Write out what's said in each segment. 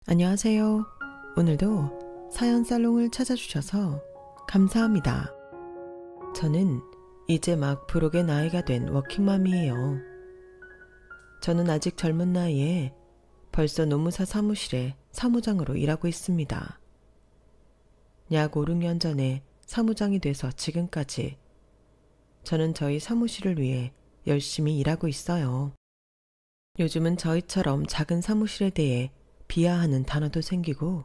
안녕하세요. 오늘도 사연 살롱을 찾아주셔서 감사합니다. 저는 이제 막 부록의 나이가 된 워킹맘이에요. 저는 아직 젊은 나이에 벌써 노무사 사무실에 사무장으로 일하고 있습니다. 약 5, 6년 전에 사무장이 돼서 지금까지 저는 저희 사무실을 위해 열심히 일하고 있어요. 요즘은 저희처럼 작은 사무실에 대해 비하하는 단어도 생기고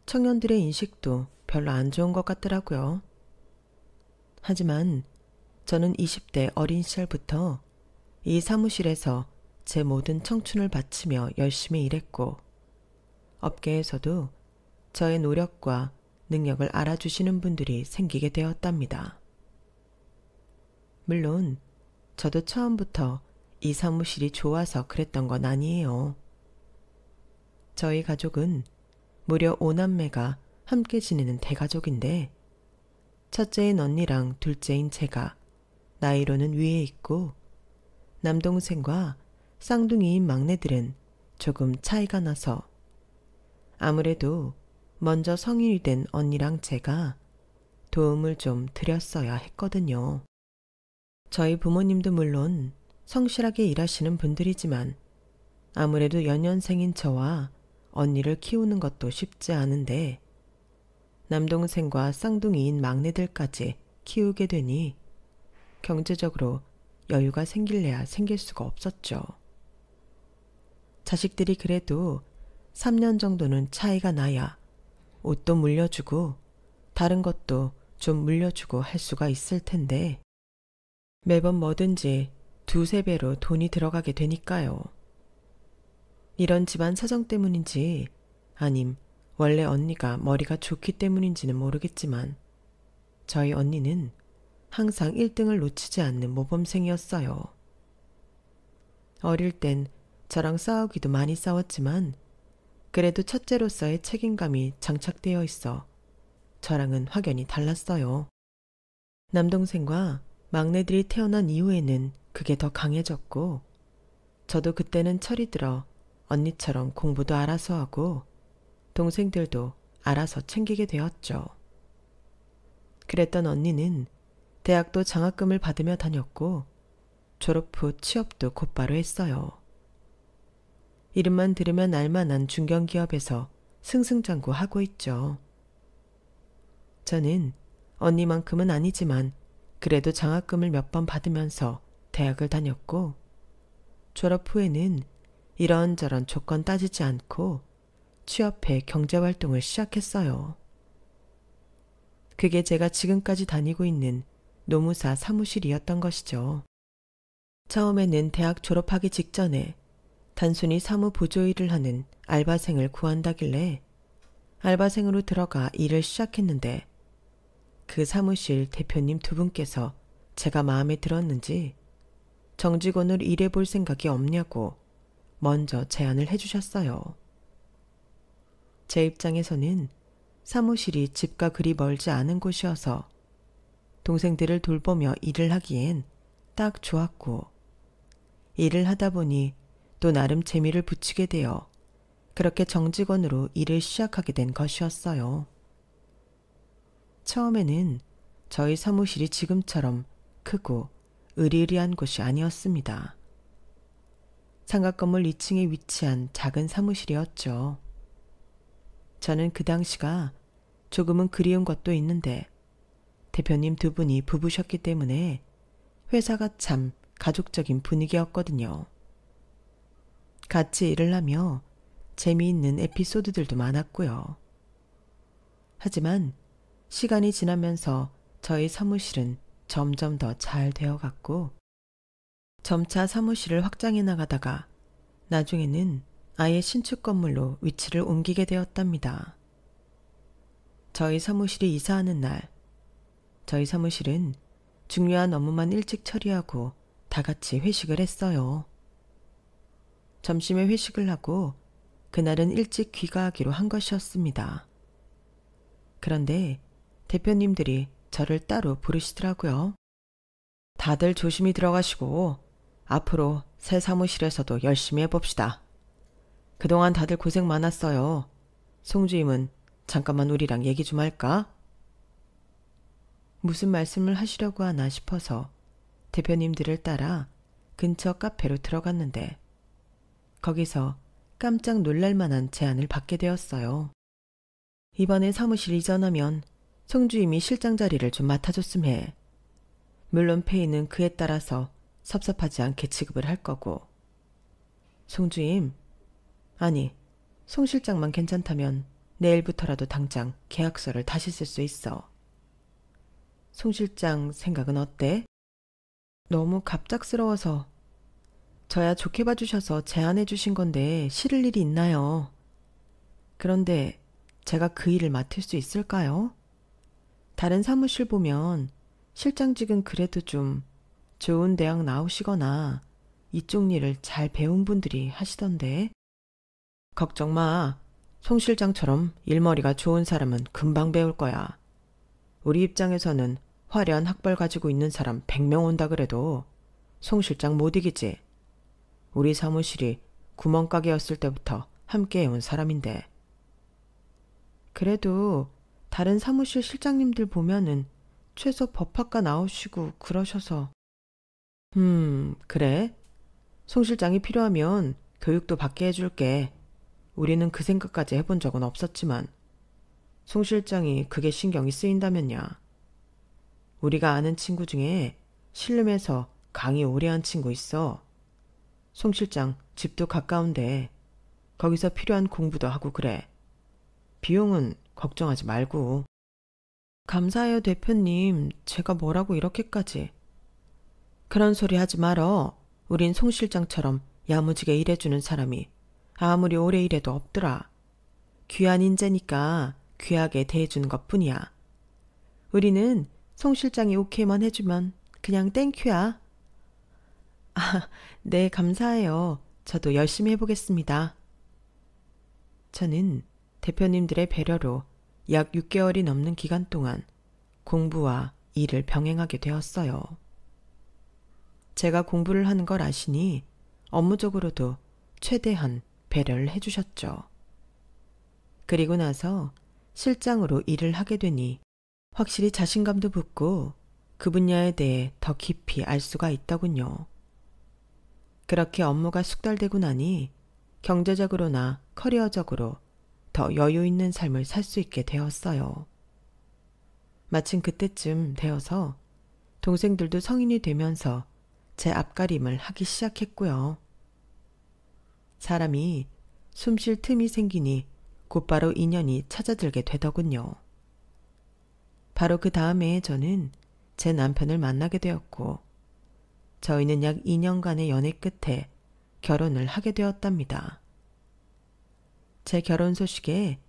청년들의 인식도 별로 안 좋은 것 같더라고요. 하지만 저는 20대 어린 시절부터 이 사무실에서 제 모든 청춘을 바치며 열심히 일했고 업계에서도 저의 노력과 능력을 알아주시는 분들이 생기게 되었답니다. 물론 저도 처음부터 이 사무실이 좋아서 그랬던 건 아니에요. 저희 가족은 무려 5남매가 함께 지내는 대가족인데 첫째인 언니랑 둘째인 제가 나이로는 위에 있고 남동생과 쌍둥이인 막내들은 조금 차이가 나서 아무래도 먼저 성인이 된 언니랑 제가 도움을 좀 드렸어야 했거든요. 저희 부모님도 물론 성실하게 일하시는 분들이지만 아무래도 연년생인 저와 언니를 키우는 것도 쉽지 않은데 남동생과 쌍둥이인 막내들까지 키우게 되니 경제적으로 여유가 생길래야 생길 수가 없었죠. 자식들이 그래도 3년 정도는 차이가 나야 옷도 물려주고 다른 것도 좀 물려주고 할 수가 있을 텐데 매번 뭐든지 두세 배로 돈이 들어가게 되니까요. 이런 집안 사정 때문인지 아님 원래 언니가 머리가 좋기 때문인지는 모르겠지만 저희 언니는 항상 1등을 놓치지 않는 모범생이었어요. 어릴 땐 저랑 싸우기도 많이 싸웠지만 그래도 첫째로서의 책임감이 장착되어 있어 저랑은 확연히 달랐어요. 남동생과 막내들이 태어난 이후에는 그게 더 강해졌고 저도 그때는 철이 들어 언니처럼 공부도 알아서 하고 동생들도 알아서 챙기게 되었죠. 그랬던 언니는 대학도 장학금을 받으며 다녔고 졸업 후 취업도 곧바로 했어요. 이름만 들으면 알만한 중견기업에서 승승장구하고 있죠. 저는 언니만큼은 아니지만 그래도 장학금을 몇 번 받으면서 대학을 다녔고 졸업 후에는 이런저런 조건 따지지 않고 취업해 경제활동을 시작했어요. 그게 제가 지금까지 다니고 있는 노무사 사무실이었던 것이죠. 처음에는 대학 졸업하기 직전에 단순히 사무 보조 일을 하는 알바생을 구한다길래 알바생으로 들어가 일을 시작했는데 그 사무실 대표님 두 분께서 제가 마음에 들었는지 정직원으로 일해볼 생각이 없냐고 먼저 제안을 해주셨어요. 제 입장에서는 사무실이 집과 그리 멀지 않은 곳이어서 동생들을 돌보며 일을 하기엔 딱 좋았고 일을 하다 보니 또 나름 재미를 붙이게 되어 그렇게 정직원으로 일을 시작하게 된 것이었어요. 처음에는 저희 사무실이 지금처럼 크고 으리으리한 곳이 아니었습니다. 상가 건물 2층에 위치한 작은 사무실이었죠. 저는 그 당시가 조금은 그리운 것도 있는데 대표님 두 분이 부부셨기 때문에 회사가 참 가족적인 분위기였거든요. 같이 일을 하며 재미있는 에피소드들도 많았고요. 하지만 시간이 지나면서 저희 사무실은 점점 더 잘 되어갔고 점차 사무실을 확장해 나가다가 나중에는 아예 신축 건물로 위치를 옮기게 되었답니다. 저희 사무실이 이사하는 날, 저희 사무실은 중요한 업무만 일찍 처리하고 다 같이 회식을 했어요. 점심에 회식을 하고 그날은 일찍 귀가하기로 한 것이었습니다. 그런데 대표님들이 저를 따로 부르시더라고요. 다들 조심히 들어가시고 앞으로 새 사무실에서도 열심히 해봅시다. 그동안 다들 고생 많았어요. 송 주임은 잠깐만 우리랑 얘기 좀 할까? 무슨 말씀을 하시려고 하나 싶어서 대표님들을 따라 근처 카페로 들어갔는데 거기서 깜짝 놀랄 만한 제안을 받게 되었어요. 이번에 사무실 이전하면 송 주임이 실장 자리를 좀 맡아줬음 해. 물론 페이는 그에 따라서 섭섭하지 않게 지급을 할 거고. 송 주임, 아니, 송 실장만 괜찮다면 내일부터라도 당장 계약서를 다시 쓸 수 있어. 송 실장 생각은 어때? 너무 갑작스러워서. 저야 좋게 봐주셔서 제안해 주신 건데 싫을 일이 있나요? 그런데 제가 그 일을 맡을 수 있을까요? 다른 사무실 보면 실장직은 그래도 좀 좋은 대학 나오시거나 이쪽 일을 잘 배운 분들이 하시던데. 걱정 마. 송 실장처럼 일머리가 좋은 사람은 금방 배울 거야. 우리 입장에서는 화려한 학벌 가지고 있는 사람 100명 온다 그래도 송 실장 못 이기지. 우리 사무실이 구멍가게였을 때부터 함께 해온 사람인데. 그래도 다른 사무실 실장님들 보면은 최소 법학과 나오시고 그러셔서. 그래? 송 실장이 필요하면 교육도 받게 해줄게. 우리는 그 생각까지 해본 적은 없었지만 송 실장이 그게 신경이 쓰인다면야. 우리가 아는 친구 중에 신림에서 강의 오래 한 친구 있어. 송 실장 집도 가까운데 거기서 필요한 공부도 하고 그래. 비용은 걱정하지 말고. 감사해요, 대표님. 제가 뭐라고 이렇게까지. 그런 소리 하지 말어. 우린 송 실장처럼 야무지게 일해주는 사람이 아무리 오래 일해도 없더라. 귀한 인재니까 귀하게 대해주는 것뿐이야. 우리는 송 실장이 오케이만 해주면 그냥 땡큐야. 아, 네, 감사해요. 저도 열심히 해보겠습니다. 저는 대표님들의 배려로 약 6개월이 넘는 기간 동안 공부와 일을 병행하게 되었어요. 제가 공부를 하는 걸 아시니 업무적으로도 최대한 배려를 해주셨죠. 그리고 나서 실장으로 일을 하게 되니 확실히 자신감도 붙고 그 분야에 대해 더 깊이 알 수가 있더군요. 그렇게 업무가 숙달되고 나니 경제적으로나 커리어적으로 더 여유 있는 삶을 살 수 있게 되었어요. 마침 그때쯤 되어서 동생들도 성인이 되면서 제 앞가림을 하기 시작했고요. 사람이 숨 쉴 틈이 생기니 곧바로 인연이 찾아들게 되더군요. 바로 그 다음에 저는 제 남편을 만나게 되었고 저희는 약 2년간의 연애 끝에 결혼을 하게 되었답니다. 제 결혼 소식에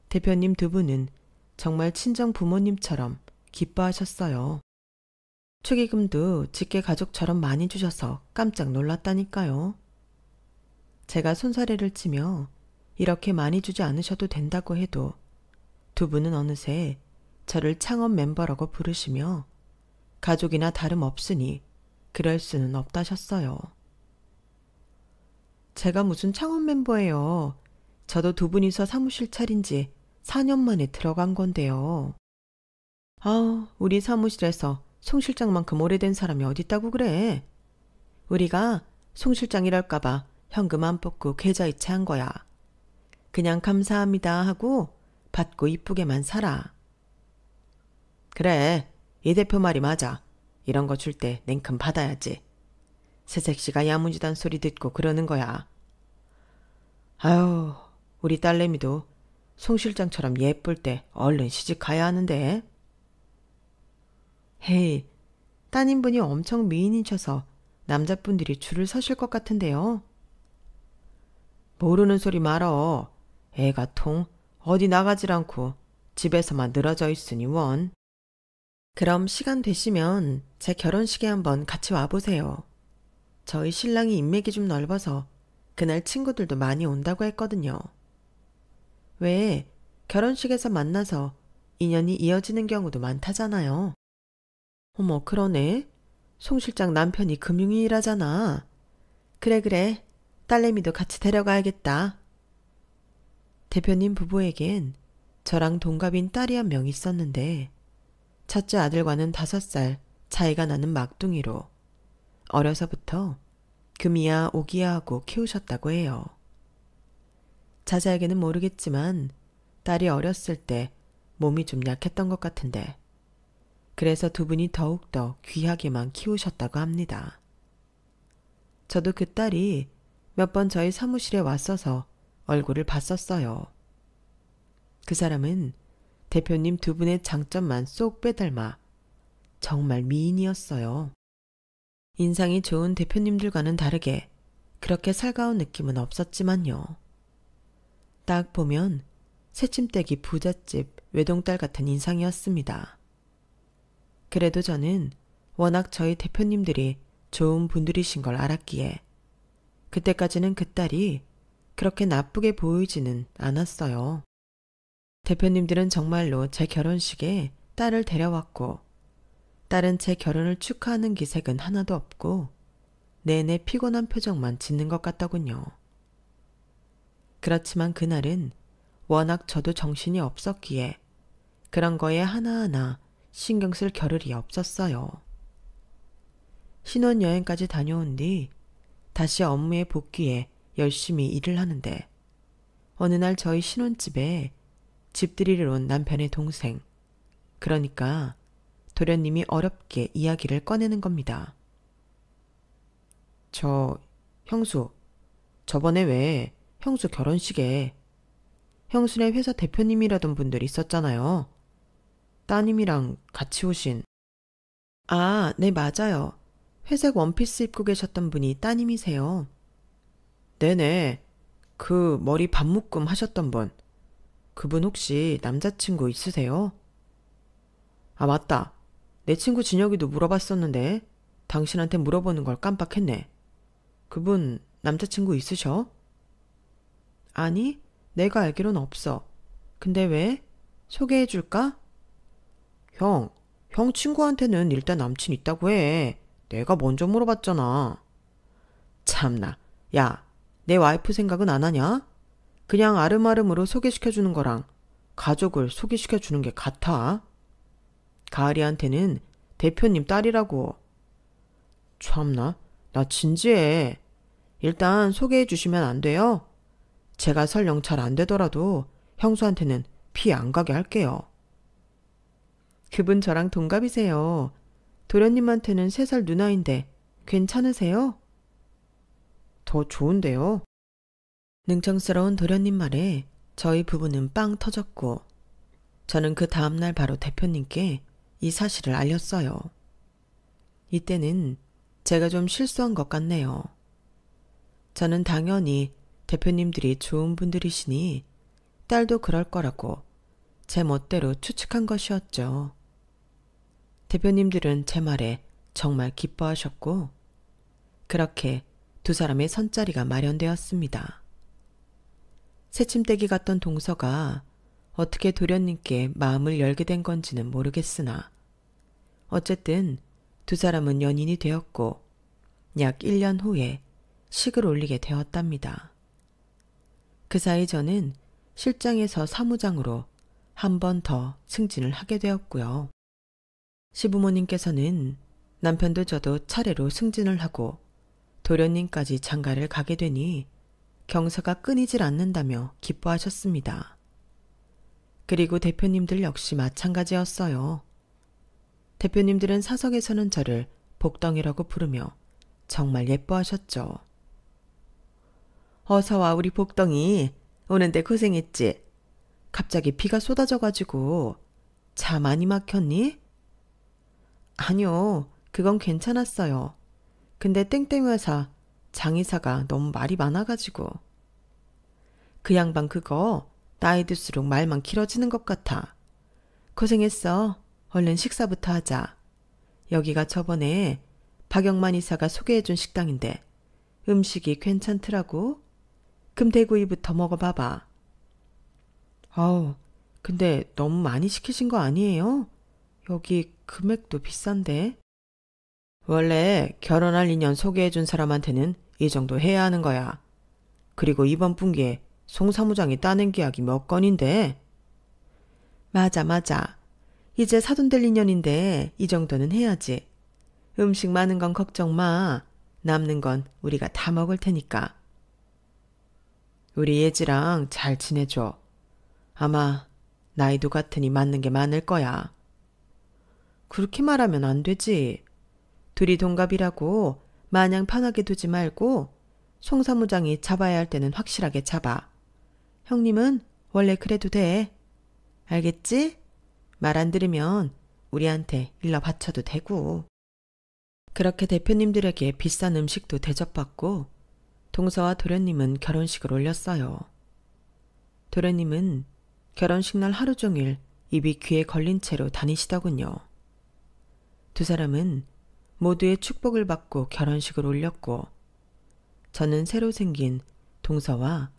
대표님 두 분은 정말 친정 부모님처럼 기뻐하셨어요. 축의금도 직계 가족처럼 많이 주셔서 깜짝 놀랐다니까요. 제가 손사래를 치며 이렇게 많이 주지 않으셔도 된다고 해도 두 분은 어느새 저를 창업 멤버라고 부르시며 가족이나 다름없으니 그럴 수는 없다셨어요. 제가 무슨 창업 멤버예요. 저도 두 분이서 사무실 차린 지 4년 만에 들어간 건데요. 아, 우리 사무실에서 송 실장만큼 오래된 사람이 어딨다고 그래. 우리가 송 실장이랄까봐 현금 안 뽑고 계좌이체 한 거야. 그냥 감사합니다 하고 받고 이쁘게만 살아. 그래, 이 대표 말이 맞아. 이런 거 줄 때 냉큼 받아야지. 새색시가 야무지단 소리 듣고 그러는 거야. 아유, 우리 딸내미도 송 실장처럼 예쁠 때 얼른 시집 가야 하는데. 헤이, 따님분이 엄청 미인이셔서 남자분들이 줄을 서실 것 같은데요. 모르는 소리 말어. 애가 통 어디 나가질 않고 집에서만 늘어져 있으니 원. 그럼 시간 되시면 제 결혼식에 한번 같이 와보세요. 저희 신랑이 인맥이 좀 넓어서 그날 친구들도 많이 온다고 했거든요. 왜 결혼식에서 만나서 인연이 이어지는 경우도 많다잖아요. 어머, 그러네. 송 실장 남편이 금융위 일하잖아. 그래, 딸내미도 같이 데려가야겠다. 대표님 부부에겐 저랑 동갑인 딸이 한 명 있었는데 첫째 아들과는 5살 차이가 나는 막둥이로 어려서부터 금이야 오기야 하고 키우셨다고 해요. 자세하게는 모르겠지만 딸이 어렸을 때 몸이 좀 약했던 것 같은데 그래서 두 분이 더욱더 귀하게만 키우셨다고 합니다. 저도 그 딸이 몇 번 저희 사무실에 왔어서 얼굴을 봤었어요. 그 사람은 대표님 두 분의 장점만 쏙 빼닮아 정말 미인이었어요. 인상이 좋은 대표님들과는 다르게 그렇게 살가운 느낌은 없었지만요. 딱 보면 새침대기 부잣집 외동딸 같은 인상이었습니다. 그래도 저는 워낙 저희 대표님들이 좋은 분들이신 걸 알았기에 그때까지는 그 딸이 그렇게 나쁘게 보이지는 않았어요. 대표님들은 정말로 제 결혼식에 딸을 데려왔고 딸은 제 결혼을 축하하는 기색은 하나도 없고 내내 피곤한 표정만 짓는 것 같더군요. 그렇지만 그날은 워낙 저도 정신이 없었기에 그런 거에 하나하나 신경 쓸 겨를이 없었어요. 신혼여행까지 다녀온 뒤 다시 업무에 복귀해 열심히 일을 하는데 어느 날 저희 신혼집에 집들이를 온 남편의 동생, 그러니까 도련님이 어렵게 이야기를 꺼내는 겁니다. 형수, 저번에 왜 형수 결혼식에 형수네 회사 대표님이라던 분들 있었잖아요. 따님이랑 같이 오신. 아, 네, 맞아요. 회색 원피스 입고 계셨던 분이 따님이세요. 네네. 그 머리 반묶음 하셨던 분. 그분 혹시 남자친구 있으세요? 아, 맞다. 내 친구 진혁이도 물어봤었는데 당신한테 물어보는 걸 깜빡했네. 그분 남자친구 있으셔? 아니, 내가 알기론 없어. 근데 왜? 소개해줄까? 형 친구한테는 일단 남친 있다고 해. 내가 먼저 물어봤잖아. 참나. 야, 내 와이프 생각은 안 하냐? 그냥 아름아름으로 소개시켜주는 거랑 가족을 소개시켜주는 게 같아. 가을이한테는 대표님 딸이라고. 참나. 나 진지해. 일단 소개해 주시면 안 돼요? 제가 설령 잘 안 되더라도 형수한테는 피 안 가게 할게요. 그분 저랑 동갑이세요. 도련님한테는 3살 누나인데 괜찮으세요? 더 좋은데요. 능청스러운 도련님 말에 저희 부부는 빵 터졌고 저는 그 다음날 바로 대표님께 이 사실을 알렸어요. 이때는 제가 좀 실수한 것 같네요. 저는 당연히 대표님들이 좋은 분들이시니 딸도 그럴 거라고 제 멋대로 추측한 것이었죠. 대표님들은 제 말에 정말 기뻐하셨고 그렇게 두 사람의 선자리가 마련되었습니다. 새침대기 같던 동서가 어떻게 도련님께 마음을 열게 된 건지는 모르겠으나 어쨌든 두 사람은 연인이 되었고 약 1년 후에 식을 올리게 되었답니다. 그 사이 저는 실장에서 사무장으로 한 번 더 승진을 하게 되었고요. 시부모님께서는 남편도 저도 차례로 승진을 하고 도련님까지 장가를 가게 되니 경사가 끊이질 않는다며 기뻐하셨습니다. 그리고 대표님들 역시 마찬가지였어요. 대표님들은 사석에서는 저를 복덩이라고 부르며 정말 예뻐하셨죠. 어서 와 우리 복덩이. 오는데 고생했지? 갑자기 비가 쏟아져가지고 차 많이 막혔니? 아니요. 그건 괜찮았어요. 근데 땡땡 회사 장이사가 너무 말이 많아가지고. 그 양반 그거 나이 들수록 말만 길어지는 것 같아. 고생했어. 얼른 식사부터 하자. 여기가 저번에 박영만 이사가 소개해준 식당인데 음식이 괜찮더라고. 금대구이부터 먹어봐봐. 아우, 근데 너무 많이 시키신 거 아니에요? 여기 금액도 비싼데. 원래 결혼할 인연 소개해준 사람한테는 이 정도 해야 하는 거야. 그리고 이번 분기에 송 사무장이 따낸 계약이 몇 건인데? 맞아. 이제 사돈 될 인연인데 이 정도는 해야지. 음식 많은 건 걱정 마. 남는 건 우리가 다 먹을 테니까. 우리 예지랑 잘 지내줘. 아마 나이도 같으니 맞는 게 많을 거야. 그렇게 말하면 안 되지. 둘이 동갑이라고 마냥 편하게 두지 말고 송 사무장이 잡아야 할 때는 확실하게 잡아. 형님은 원래 그래도 돼. 알겠지? 말 안 들으면 우리한테 일러 바쳐도 되고. 그렇게 대표님들에게 비싼 음식도 대접받고 동서와 도련님은 결혼식을 올렸어요. 도련님은 결혼식 날 하루 종일 입이 귀에 걸린 채로 다니시더군요. 두 사람은 모두의 축복을 받고 결혼식을 올렸고 저는 새로 생긴 동서와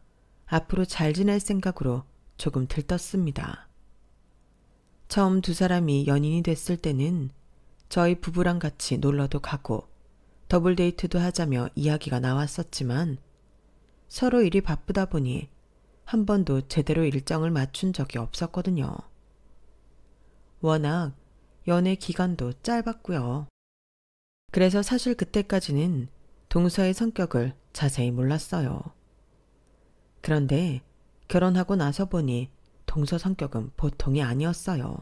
앞으로 잘 지낼 생각으로 조금 들떴습니다. 처음 두 사람이 연인이 됐을 때는 저희 부부랑 같이 놀러도 가고 더블 데이트도 하자며 이야기가 나왔었지만 서로 일이 바쁘다 보니 한 번도 제대로 일정을 맞춘 적이 없었거든요. 워낙 연애 기간도 짧았고요. 그래서 사실 그때까지는 동서의 성격을 자세히 몰랐어요. 그런데 결혼하고 나서 보니 동서 성격은 보통이 아니었어요.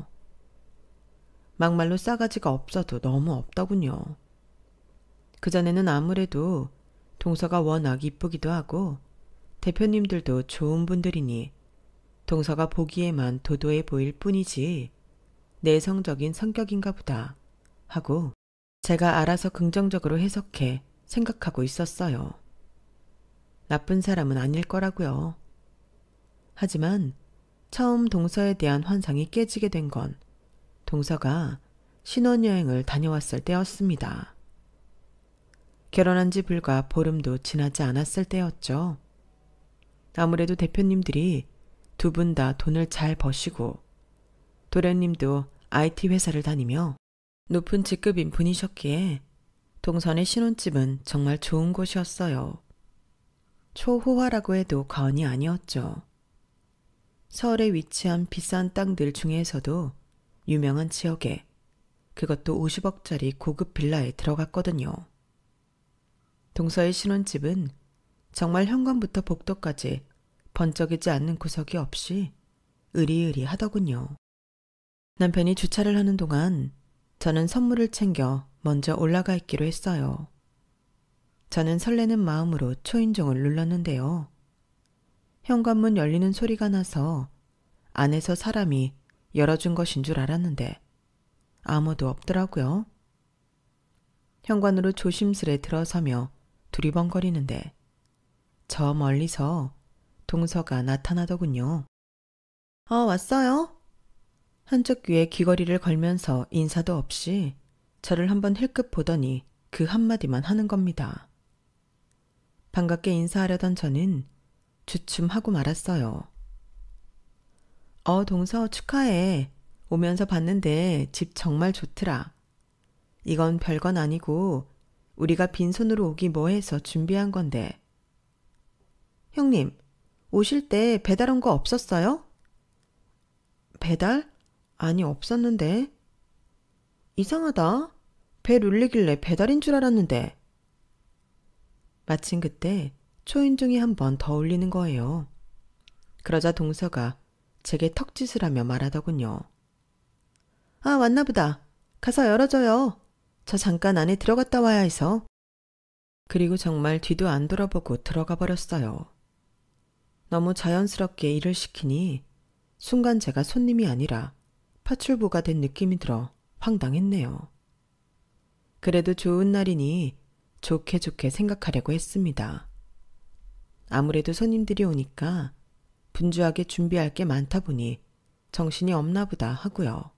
막말로 싸가지가 없어도 너무 없더군요. 그전에는 아무래도 동서가 워낙 이쁘기도 하고 대표님들도 좋은 분들이니 동서가 보기에만 도도해 보일 뿐이지 내성적인 성격인가 보다 하고 제가 알아서 긍정적으로 해석해 생각하고 있었어요. 나쁜 사람은 아닐 거라고요. 하지만 처음 동서에 대한 환상이 깨지게 된 건 동서가 신혼여행을 다녀왔을 때였습니다. 결혼한 지 불과 보름도 지나지 않았을 때였죠. 아무래도 대표님들이 두 분 다 돈을 잘 버시고 도련님도 IT 회사를 다니며 높은 직급인 분이셨기에 동선의 신혼집은 정말 좋은 곳이었어요. 초호화라고 해도 과언이 아니었죠. 서울에 위치한 비싼 땅들 중에서도 유명한 지역에 그것도 50억짜리 고급 빌라에 들어갔거든요. 동서의 신혼집은 정말 현관부터 복도까지 번쩍이지 않는 구석이 없이 으리으리하더군요. 남편이 주차를 하는 동안 저는 선물을 챙겨 먼저 올라가 있기로 했어요. 저는 설레는 마음으로 초인종을 눌렀는데요. 현관문 열리는 소리가 나서 안에서 사람이 열어준 것인 줄 알았는데 아무도 없더라고요. 현관으로 조심스레 들어서며 두리번거리는데 저 멀리서 동서가 나타나더군요. 왔어요? 한쪽 귀에 귀걸이를 걸면서 인사도 없이 저를 한번 힐끗 보더니 그 한마디만 하는 겁니다. 반갑게 인사하려던 저는 주춤하고 말았어요. 동서 축하해. 오면서 봤는데 집 정말 좋더라. 이건 별건 아니고 우리가 빈손으로 오기 뭐해서 준비한 건데. 형님, 오실 때 배달 온 거 없었어요? 배달? 아니, 없었는데. 이상하다. 벨 울리길래 배달인 줄 알았는데. 마침 그때 초인종이 한 번 더 울리는 거예요. 그러자 동서가 제게 턱짓을 하며 말하더군요. 왔나 보다. 가서 열어줘요. 저 잠깐 안에 들어갔다 와야 해서. 그리고 정말 뒤도 안 돌아보고 들어가 버렸어요. 너무 자연스럽게 일을 시키니 순간 제가 손님이 아니라 파출부가 된 느낌이 들어 황당했네요. 그래도 좋은 날이니 좋게 생각하려고 했습니다. 아무래도 손님들이 오니까 분주하게 준비할 게 많다 보니 정신이 없나 보다 하고요.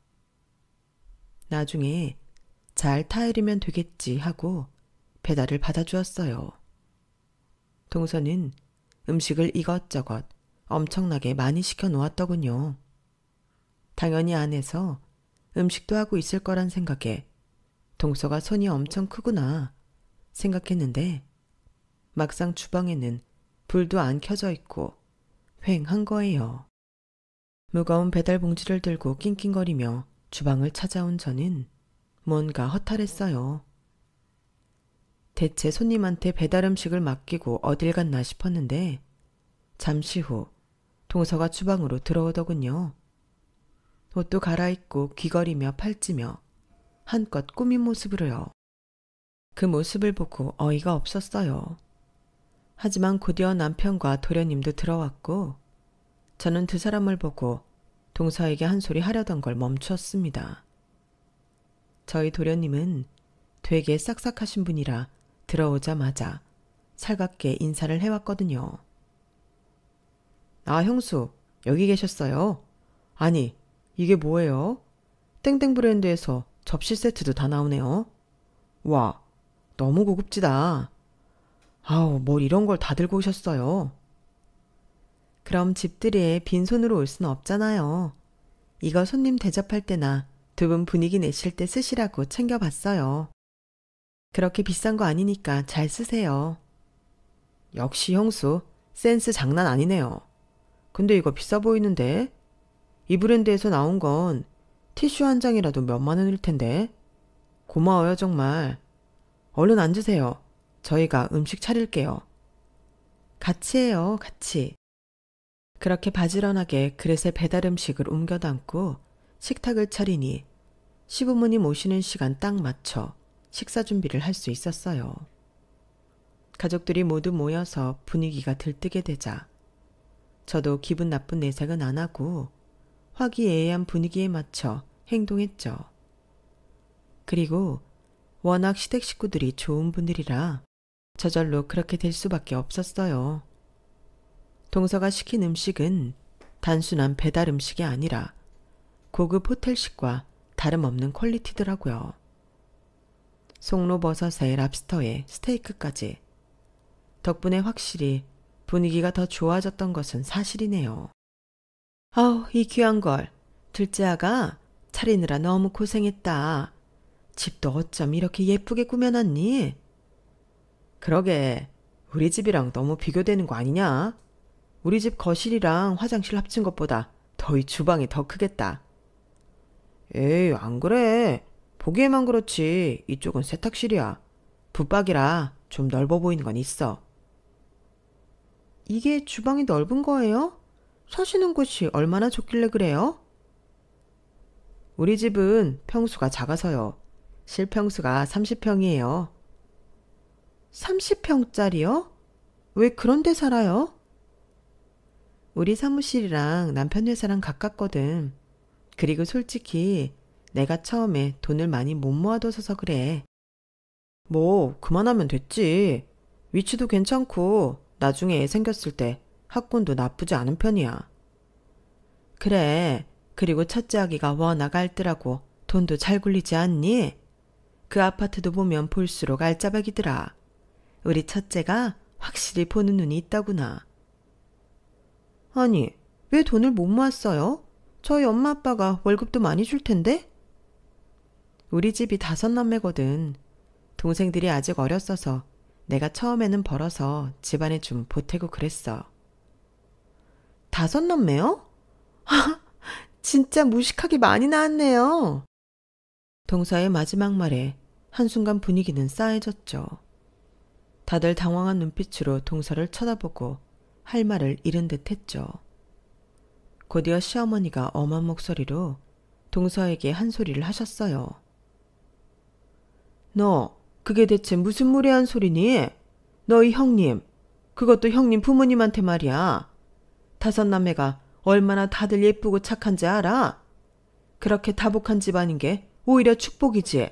나중에 잘 타이르면 되겠지 하고 배달을 받아주었어요. 동서는 음식을 이것저것 엄청나게 많이 시켜 놓았더군요. 당연히 안에서 음식도 하고 있을 거란 생각에 동서가 손이 엄청 크구나 생각했는데 막상 주방에는 불도 안 켜져 있고 휑한 거예요. 무거운 배달 봉지를 들고 낑낑거리며 주방을 찾아온 저는 뭔가 허탈했어요. 대체 손님한테 배달 음식을 맡기고 어딜 갔나 싶었는데 잠시 후 동서가 주방으로 들어오더군요. 옷도 갈아입고 귀걸이며 팔찌며 한껏 꾸민 모습으로요. 그 모습을 보고 어이가 없었어요. 하지만 곧이어 남편과 도련님도 들어왔고 저는 두 사람을 보고 동서에게 한 소리 하려던 걸 멈추었습니다. 저희 도련님은 되게 싹싹하신 분이라 들어오자마자 살갑게 인사를 해왔거든요. 아, 형수, 여기 계셨어요? 아니, 이게 뭐예요? 땡땡 브랜드에서 접시 세트도 다 나오네요. 와, 너무 고급지다. 아우, 뭘 이런 걸 다 들고 오셨어요. 그럼 집들이에 빈손으로 올 수는 없잖아요. 이거 손님 대접할 때나 두 분 분위기 내실 때 쓰시라고 챙겨봤어요. 그렇게 비싼 거 아니니까 잘 쓰세요. 역시 형수, 센스 장난 아니네요. 근데 이거 비싸 보이는데? 이 브랜드에서 나온 건 티슈 한 장이라도 몇만 원일 텐데. 고마워요, 정말. 얼른 앉으세요. 저희가 음식 차릴게요. 같이 해요, 같이. 그렇게 바지런하게 그릇에 배달 음식을 옮겨 담고 식탁을 차리니 시부모님 오시는 시간 딱 맞춰 식사 준비를 할 수 있었어요. 가족들이 모두 모여서 분위기가 들뜨게 되자 저도 기분 나쁜 내색은 안 하고 화기애애한 분위기에 맞춰 행동했죠. 그리고 워낙 시댁 식구들이 좋은 분들이라 저절로 그렇게 될 수밖에 없었어요. 동서가 시킨 음식은 단순한 배달 음식이 아니라 고급 호텔식과 다름없는 퀄리티더라고요. 송로버섯에 랍스터에 스테이크까지. 덕분에 확실히 분위기가 더 좋아졌던 것은 사실이네요. 아우, 이 귀한 걸. 둘째 아가 차리느라 너무 고생했다. 집도 어쩜 이렇게 예쁘게 꾸며놨니? 그러게, 우리 집이랑 너무 비교되는 거 아니냐? 우리 집 거실이랑 화장실 합친 것보다 더 이 주방이 더 크겠다. 에이, 안 그래. 보기에만 그렇지 이쪽은 세탁실이야. 붙박이라 좀 넓어 보이는 건 있어. 이게 주방이 넓은 거예요? 사시는 곳이 얼마나 좁길래 그래요? 우리 집은 평수가 작아서요. 실평수가 30평이에요. 30평짜리요? 왜 그런 데 살아요? 우리 사무실이랑 남편 회사랑 가깝거든. 그리고 솔직히 내가 처음에 돈을 많이 못 모아둬서 그래. 뭐 그만하면 됐지. 위치도 괜찮고 나중에 애 생겼을 때 학군도 나쁘지 않은 편이야. 그래. 그리고 첫째 아기가 워낙 알뜰하고 돈도 잘 굴리지 않니? 그 아파트도 보면 볼수록 알짜배기더라. 우리 첫째가 확실히 보는 눈이 있다구나. 아니, 왜 돈을 못 모았어요? 저희 엄마 아빠가 월급도 많이 줄 텐데? 우리 집이 5남매거든. 동생들이 아직 어렸어서 내가 처음에는 벌어서 집안에 좀 보태고 그랬어. 5남매요? 진짜 무식하게 많이 낳았네요. 동서의 마지막 말에 한순간 분위기는 싸해졌죠. 다들 당황한 눈빛으로 동서를 쳐다보고 할 말을 잃은 듯 했죠. 곧이어 시어머니가 엄한 목소리로 동서에게 한 소리를 하셨어요. 너 그게 대체 무슨 무례한 소리니? 너희 형님, 그것도 형님 부모님한테 말이야. 5남매가 얼마나 다들 예쁘고 착한지 알아? 그렇게 다복한 집안인 게 오히려 축복이지.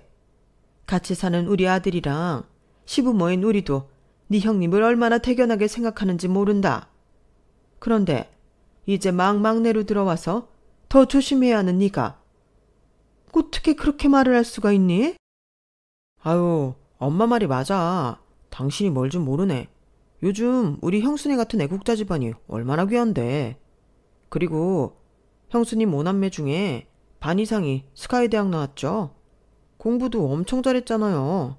같이 사는 우리 아들이랑 시부모인 우리도 네 형님을 얼마나 대견하게 생각하는지 모른다. 그런데 이제 막 막내로 들어와서 더 조심해야 하는 네가 어떻게 그렇게 말을 할 수가 있니? 아유, 엄마 말이 맞아. 당신이 뭘 좀 모르네. 요즘 우리 형수네 같은 애국자 집안이 얼마나 귀한데. 그리고 형수님 5남매 중에 반 이상이 스카이 대학 나왔죠. 공부도 엄청 잘했잖아요.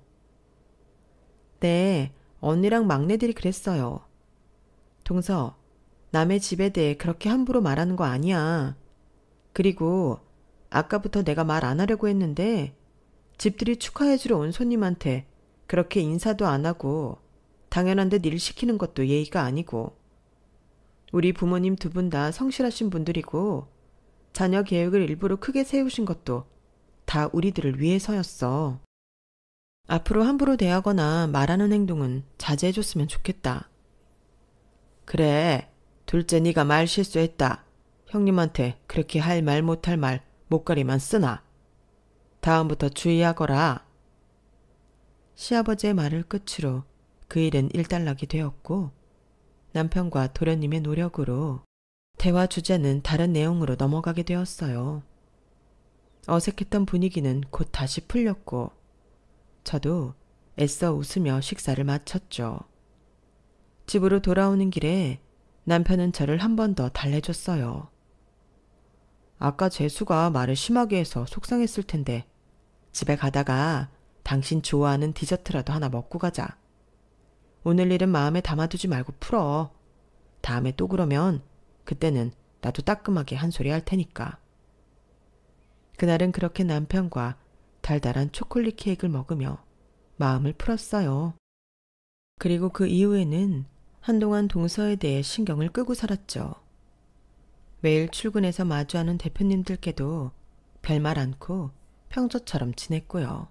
네, 언니랑 막내들이 그랬어요. 동서, 남의 집에 대해 그렇게 함부로 말하는 거 아니야. 그리고 아까부터 내가 말 안 하려고 했는데 집들이 축하해주러 온 손님한테 그렇게 인사도 안 하고 당연한 듯 일 시키는 것도 예의가 아니고, 우리 부모님 두 분 다 성실하신 분들이고 자녀 계획을 일부러 크게 세우신 것도 다 우리들을 위해서였어. 앞으로 함부로 대하거나 말하는 행동은 자제해줬으면 좋겠다. 그래, 둘째 네가 말 실수했다. 형님한테 그렇게 할 말 못할 말 못가리만 쓰나. 다음부터 주의하거라. 시아버지의 말을 끝으로 그 일은 일단락이 되었고, 남편과 도련님의 노력으로 대화 주제는 다른 내용으로 넘어가게 되었어요. 어색했던 분위기는 곧 다시 풀렸고, 저도 애써 웃으며 식사를 마쳤죠. 집으로 돌아오는 길에 남편은 저를 한 번 더 달래줬어요. 아까 재수가 말을 심하게 해서 속상했을 텐데 집에 가다가 당신 좋아하는 디저트라도 하나 먹고 가자. 오늘 일은 마음에 담아두지 말고 풀어. 다음에 또 그러면 그때는 나도 따끔하게 한 소리 할 테니까. 그날은 그렇게 남편과 달달한 초콜릿 케이크를 먹으며 마음을 풀었어요. 그리고 그 이후에는 한동안 동서에 대해 신경을 끄고 살았죠. 매일 출근해서 마주하는 대표님들께도 별말 않고 평소처럼 지냈고요.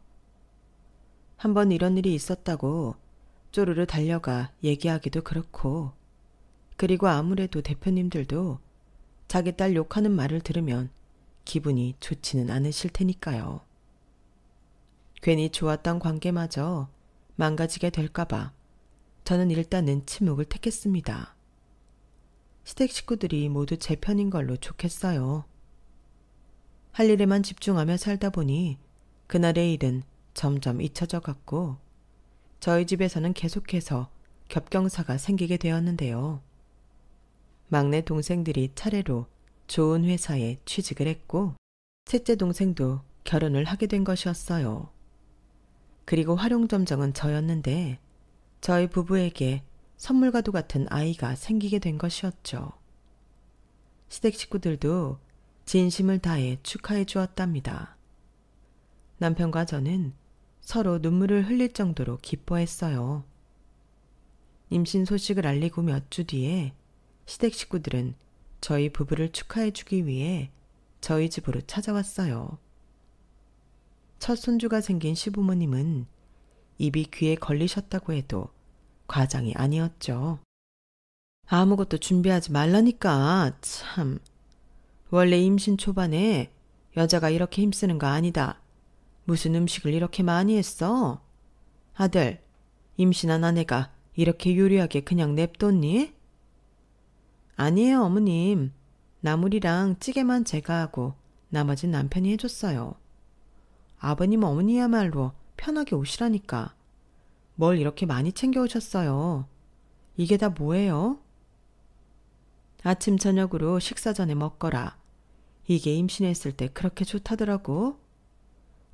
한번 이런 일이 있었다고 쪼르르 달려가 얘기하기도 그렇고, 그리고 아무래도 대표님들도 자기 딸 욕하는 말을 들으면 기분이 좋지는 않으실 테니까요. 괜히 좋았던 관계마저 망가지게 될까봐 저는 일단은 침묵을 택했습니다. 시댁 식구들이 모두 제 편인 걸로 좋겠어요. 할 일에만 집중하며 살다 보니 그날의 일은 점점 잊혀져 갔고, 저희 집에서는 계속해서 겹경사가 생기게 되었는데요. 막내 동생들이 차례로 좋은 회사에 취직을 했고, 셋째 동생도 결혼을 하게 된 것이었어요. 그리고 활용점정은 저였는데 저희 부부에게 선물과도 같은 아이가 생기게 된 것이었죠. 시댁 식구들도 진심을 다해 축하해 주었답니다. 남편과 저는 서로 눈물을 흘릴 정도로 기뻐했어요. 임신 소식을 알리고 몇 주 뒤에 시댁 식구들은 저희 부부를 축하해 주기 위해 저희 집으로 찾아왔어요. 첫 손주가 생긴 시부모님은 입이 귀에 걸리셨다고 해도 과장이 아니었죠. 아무것도 준비하지 말라니까, 참. 원래 임신 초반에 여자가 이렇게 힘쓰는 거 아니다. 무슨 음식을 이렇게 많이 했어? 아들, 임신한 아내가 이렇게 요리하게 그냥 냅뒀니? 아니에요, 어머님. 나물이랑 찌개만 제가 하고 나머진 남편이 해줬어요. 아버님, 어머니야말로 편하게 오시라니까. 뭘 이렇게 많이 챙겨오셨어요. 이게 다 뭐예요? 아침 저녁으로 식사 전에 먹거라. 이게 임신했을 때 그렇게 좋다더라고.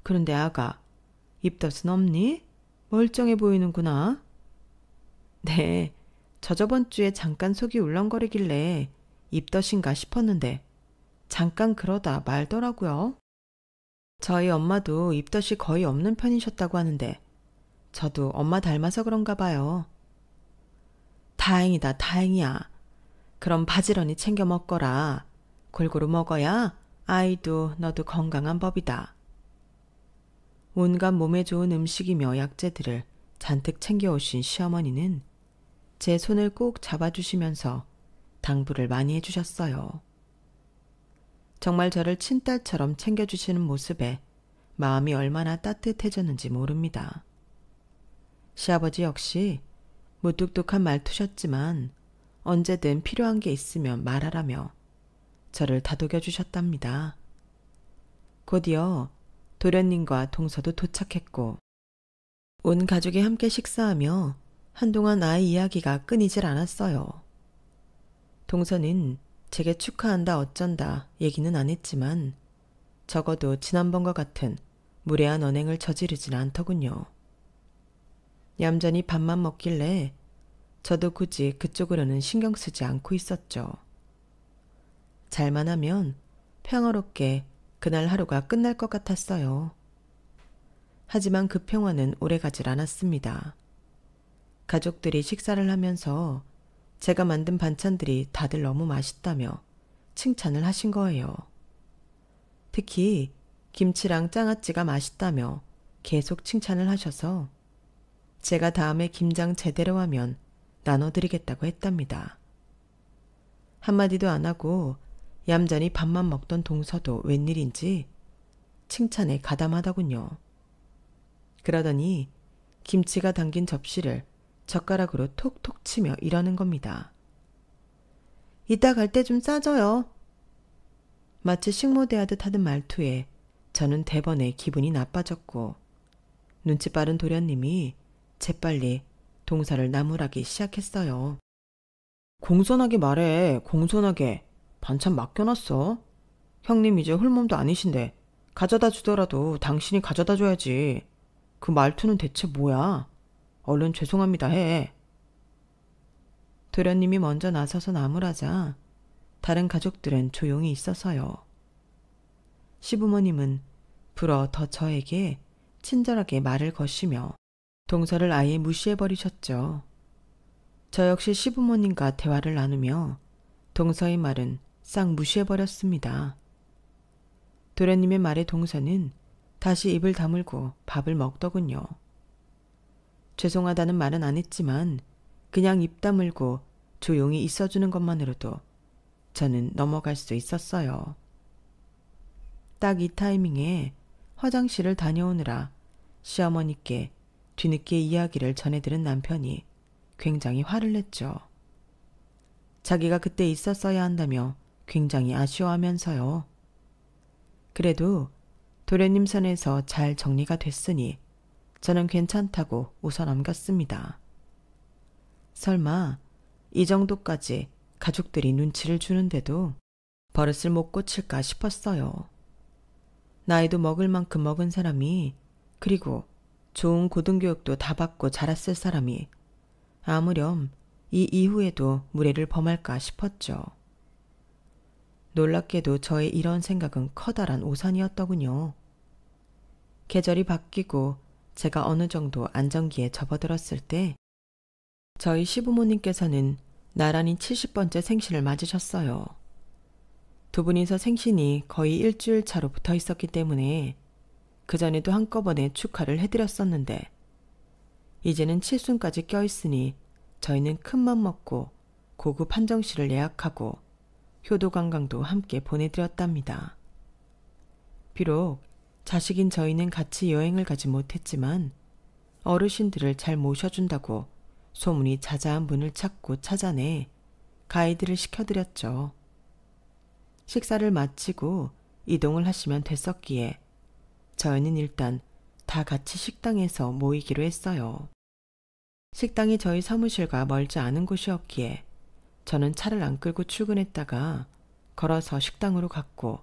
그런데 아가, 입덧은 없니? 멀쩡해 보이는구나. 네, 저번 주에 잠깐 속이 울렁거리길래 입덧인가 싶었는데 잠깐 그러다 말더라고요. 저희 엄마도 입덧이 거의 없는 편이셨다고 하는데 저도 엄마 닮아서 그런가 봐요. 다행이다, 다행이야. 그럼 바지런히 챙겨 먹거라. 골고루 먹어야 아이도 너도 건강한 법이다. 온갖 몸에 좋은 음식이며 약재들을 잔뜩 챙겨오신 시어머니는 제 손을 꼭 잡아주시면서 당부를 많이 해주셨어요. 정말 저를 친딸처럼 챙겨주시는 모습에 마음이 얼마나 따뜻해졌는지 모릅니다. 시아버지 역시 무뚝뚝한 말투셨지만 언제든 필요한 게 있으면 말하라며 저를 다독여 주셨답니다. 곧이어 도련님과 동서도 도착했고 온 가족이 함께 식사하며 한동안 아이 이야기가 끊이질 않았어요. 동서는 제게 축하한다 어쩐다 얘기는 안 했지만 적어도 지난번과 같은 무례한 언행을 저지르진 않더군요. 얌전히 밥만 먹길래 저도 굳이 그쪽으로는 신경 쓰지 않고 있었죠. 잘만 하면 평화롭게 그날 하루가 끝날 것 같았어요. 하지만 그 평화는 오래가질 않았습니다. 가족들이 식사를 하면서 제가 만든 반찬들이 다들 너무 맛있다며 칭찬을 하신 거예요. 특히 김치랑 장아찌가 맛있다며 계속 칭찬을 하셔서 제가 다음에 김장 제대로 하면 나눠드리겠다고 했답니다. 한마디도 안 하고 얌전히 밥만 먹던 동서도 웬일인지 칭찬에 가담하더군요. 그러더니 김치가 담긴 접시를 젓가락으로 톡톡 치며 이러는 겁니다. 이따 갈 때 좀 싸줘요. 마치 식모대하듯 하던 말투에 저는 대번에 기분이 나빠졌고 눈치 빠른 도련님이 재빨리 동서를 나무라기 시작했어요. 공손하게 말해, 공손하게. 반찬 맡겨놨어. 형님 이제 홀몸도 아니신데 가져다 주더라도 당신이 가져다 줘야지. 그 말투는 대체 뭐야? 얼른 죄송합니다 해. 도련님이 먼저 나서서 나무라자 다른 가족들은 조용히 있어서요. 시부모님은 불어 더 저에게 친절하게 말을 거시며 동서를 아예 무시해버리셨죠. 저 역시 시부모님과 대화를 나누며 동서의 말은 싹 무시해버렸습니다. 도련님의 말에 동서는 다시 입을 다물고 밥을 먹더군요. 죄송하다는 말은 안 했지만 그냥 입 다물고 조용히 있어주는 것만으로도 저는 넘어갈 수 있었어요. 딱 이 타이밍에 화장실을 다녀오느라 시어머니께 뒤늦게 이야기를 전해들은 남편이 굉장히 화를 냈죠. 자기가 그때 있었어야 한다며 굉장히 아쉬워하면서요. 그래도 도련님 선에서 잘 정리가 됐으니 저는 괜찮다고 웃어 넘겼습니다. 설마 이 정도까지 가족들이 눈치를 주는데도 버릇을 못 고칠까 싶었어요. 나이도 먹을 만큼 먹은 사람이, 그리고 좋은 고등교육도 다 받고 자랐을 사람이 아무렴 이 이후에도 무례를 범할까 싶었죠. 놀랍게도 저의 이런 생각은 커다란 오산이었더군요. 계절이 바뀌고 제가 어느 정도 안정기에 접어들었을 때 저희 시부모님께서는 나란히 70번째 생신을 맞으셨어요. 두 분이서 생신이 거의 일주일 차로 붙어 있었기 때문에 그전에도 한꺼번에 축하를 해드렸었는데 이제는 칠순까지 껴있으니 저희는 큰맘 먹고 고급 한정실을 예약하고 효도관광도 함께 보내드렸답니다. 비록 자식인 저희는 같이 여행을 가지 못했지만 어르신들을 잘 모셔준다고 소문이 자자한 분을 찾고 찾아내 가이드를 시켜드렸죠. 식사를 마치고 이동을 하시면 됐었기에 저희는 일단 다 같이 식당에서 모이기로 했어요. 식당이 저희 사무실과 멀지 않은 곳이었기에 저는 차를 안 끌고 출근했다가 걸어서 식당으로 갔고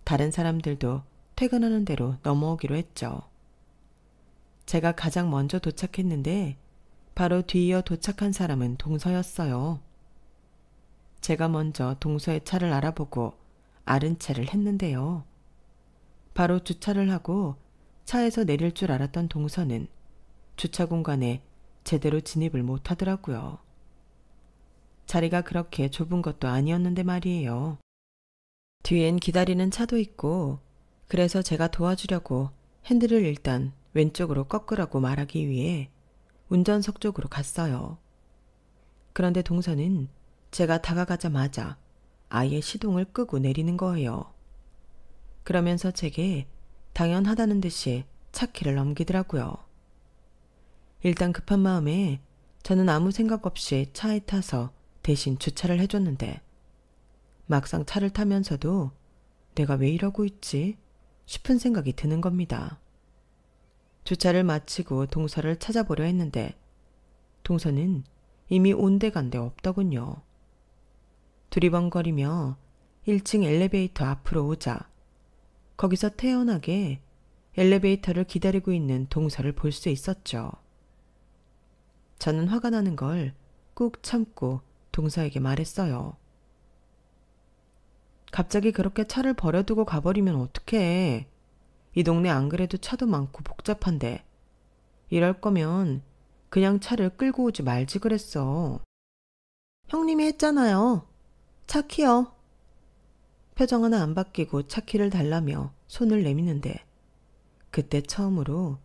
다른 사람들도 퇴근하는 대로 넘어오기로 했죠. 제가 가장 먼저 도착했는데 바로 뒤이어 도착한 사람은 동서였어요. 제가 먼저 동서의 차를 알아보고 아른 채를 했는데요. 바로 주차를 하고 차에서 내릴 줄 알았던 동서는 주차 공간에 제대로 진입을 못하더라고요. 자리가 그렇게 좁은 것도 아니었는데 말이에요. 뒤엔 기다리는 차도 있고 그래서 제가 도와주려고 핸들을 일단 왼쪽으로 꺾으라고 말하기 위해 운전석 쪽으로 갔어요. 그런데 동서는 제가 다가가자마자 아예 시동을 끄고 내리는 거예요. 그러면서 제게 당연하다는 듯이 차키를 넘기더라고요. 일단 급한 마음에 저는 아무 생각 없이 차에 타서 대신 주차를 해줬는데 막상 차를 타면서도 내가 왜 이러고 있지 싶은 생각이 드는 겁니다. 주차를 마치고 동서를 찾아보려 했는데 동서는 이미 온데간데 없더군요. 두리번거리며 1층 엘리베이터 앞으로 오자 거기서 태연하게 엘리베이터를 기다리고 있는 동서를 볼 수 있었죠. 저는 화가 나는 걸 꾹 참고 동서에게 말했어요. 갑자기 그렇게 차를 버려두고 가버리면 어떡해. 이 동네 안 그래도 차도 많고 복잡한데. 이럴 거면 그냥 차를 끌고 오지 말지 그랬어. 형님이 했잖아요. 차 키요. 표정 하나 안 바뀌고 차 키를 달라며 손을 내미는데 그때 처음으로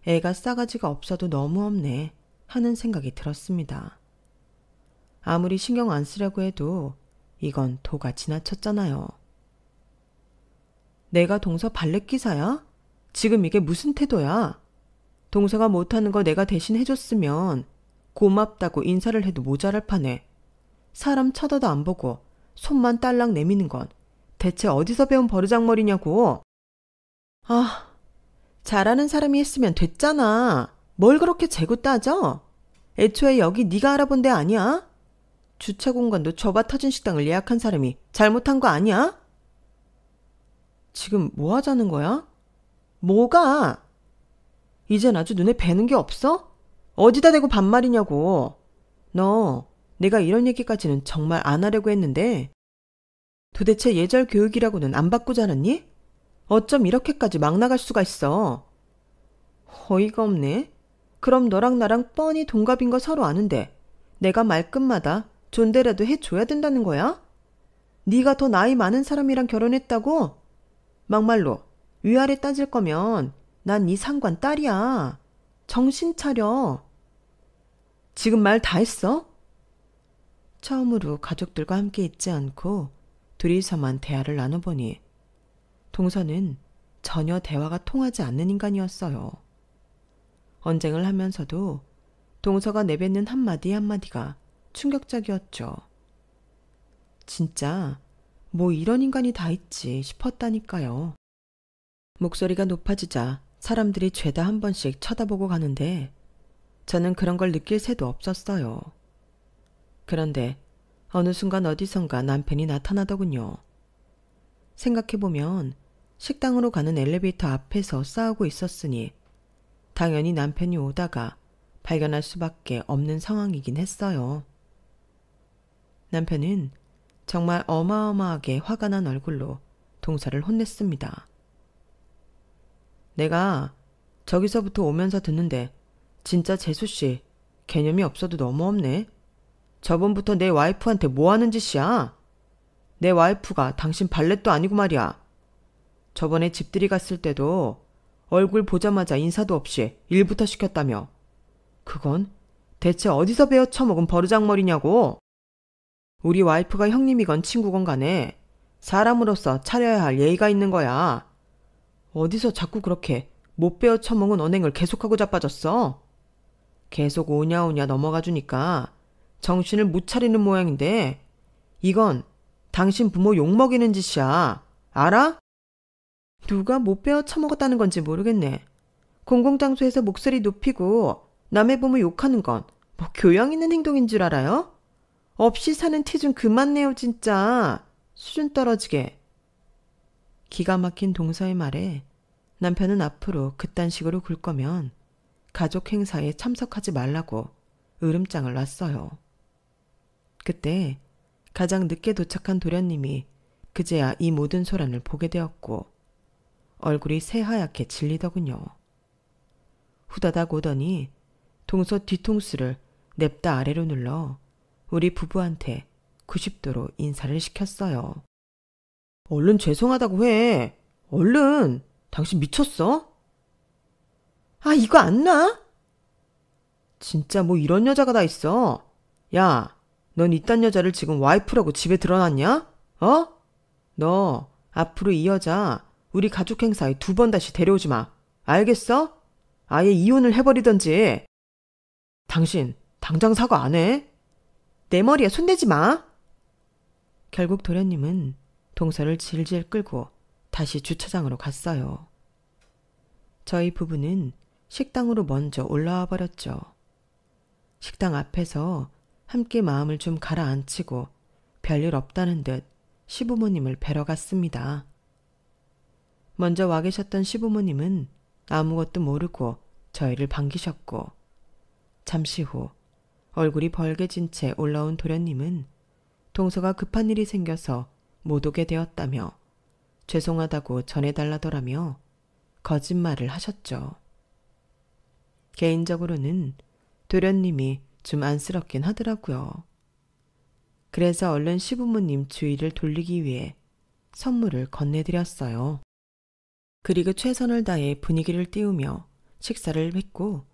애가 싸가지가 없어도 너무 없네 하는 생각이 들었습니다. 아무리 신경 안 쓰려고 해도 이건 도가 지나쳤잖아요. 내가 동서 발렛기사야? 지금 이게 무슨 태도야? 동서가 못하는 거 내가 대신 해줬으면 고맙다고 인사를 해도 모자랄 판에 사람 쳐다도 안 보고 손만 딸랑 내미는 건 대체 어디서 배운 버르장머리냐고. 아, 잘하는 사람이 했으면 됐잖아. 뭘 그렇게 재고 따져? 애초에 여기 네가 알아본 데 아니야? 주차 공간도 좁아 터진 식당을 예약한 사람이 잘못한 거 아니야? 지금 뭐 하자는 거야? 뭐가? 이젠 아주 눈에 뵈는 게 없어? 어디다 대고 반말이냐고. 너 내가 이런 얘기까지는 정말 안 하려고 했는데 도대체 예절 교육이라고는 안 받고 자랐니? 어쩜 이렇게까지 막 나갈 수가 있어. 어이가 없네. 그럼 너랑 나랑 뻔히 동갑인 거 서로 아는데 내가 말끝마다 존대라도 해줘야 된다는 거야? 네가 더 나이 많은 사람이랑 결혼했다고? 막말로 위아래 따질 거면 난 네 상관 딸이야. 정신 차려. 지금 말 다 했어? 처음으로 가족들과 함께 있지 않고 둘이서만 대화를 나눠보니 동서는 전혀 대화가 통하지 않는 인간이었어요. 언쟁을 하면서도 동서가 내뱉는 한마디 한마디가 충격적이었죠. 진짜 뭐 이런 인간이 다 있지 싶었다니까요. 목소리가 높아지자 사람들이 죄다 한 번씩 쳐다보고 가는데 저는 그런 걸 느낄 새도 없었어요. 그런데 어느 순간 어디선가 남편이 나타나더군요. 생각해보면 식당으로 가는 엘리베이터 앞에서 싸우고 있었으니 당연히 남편이 오다가 발견할 수밖에 없는 상황이긴 했어요. 남편은 정말 어마어마하게 화가 난 얼굴로 동서를 혼냈습니다. 내가 저기서부터 오면서 듣는데 진짜 재수씨 개념이 없어도 너무 없네. 저번부터 내 와이프한테 뭐 하는 짓이야? 내 와이프가 당신 발렛도 아니고 말이야. 저번에 집들이 갔을 때도 얼굴 보자마자 인사도 없이 일부터 시켰다며. 그건 대체 어디서 배워 처먹은 버르장머리냐고. 우리 와이프가 형님이건 친구건 간에 사람으로서 차려야 할 예의가 있는 거야. 어디서 자꾸 그렇게 못 배워 처먹은 언행을 계속하고 자빠졌어? 계속 오냐오냐 넘어가 주니까 정신을 못 차리는 모양인데 이건 당신 부모 욕먹이는 짓이야. 알아? 누가 못 배워 처먹었다는 건지 모르겠네. 공공장소에서 목소리 높이고 남의 부모 욕하는 건 뭐 교양 있는 행동인 줄 알아요? 없이 사는 티 좀 그만 내요 진짜. 수준 떨어지게. 기가 막힌 동서의 말에 남편은 앞으로 그딴 식으로 굴 거면 가족 행사에 참석하지 말라고 으름장을 놨어요. 그때 가장 늦게 도착한 도련님이 그제야 이 모든 소란을 보게 되었고 얼굴이 새하얗게 질리더군요. 후다닥 오더니 동서 뒤통수를 냅다 아래로 눌러 우리 부부한테 90도로 인사를 시켰어요. 얼른 죄송하다고 해. 얼른. 당신 미쳤어? 아, 이거 안 놔? 진짜 뭐 이런 여자가 다 있어. 야, 넌 이딴 여자를 지금 와이프라고 집에 들어놨냐? 어? 너 앞으로 이 여자 우리 가족 행사에 2번 다시 데려오지 마. 알겠어? 아예 이혼을 해버리던지. 당신 당장 사과 안 해? 내 머리에 손대지 마. 결국 도련님은 동서를 질질 끌고 다시 주차장으로 갔어요. 저희 부부는 식당으로 먼저 올라와 버렸죠. 식당 앞에서 함께 마음을 좀 가라앉히고 별일 없다는 듯 시부모님을 뵈러 갔습니다. 먼저 와 계셨던 시부모님은 아무것도 모르고 저희를 반기셨고 잠시 후 얼굴이 벌개진 채 올라온 도련님은 동서가 급한 일이 생겨서 못 오게 되었다며 죄송하다고 전해달라더라며 거짓말을 하셨죠. 개인적으로는 도련님이 좀 안쓰럽긴 하더라고요. 그래서 얼른 시부모님 주의를 돌리기 위해 선물을 건네드렸어요. 그리고 최선을 다해 분위기를 띄우며 식사를 했고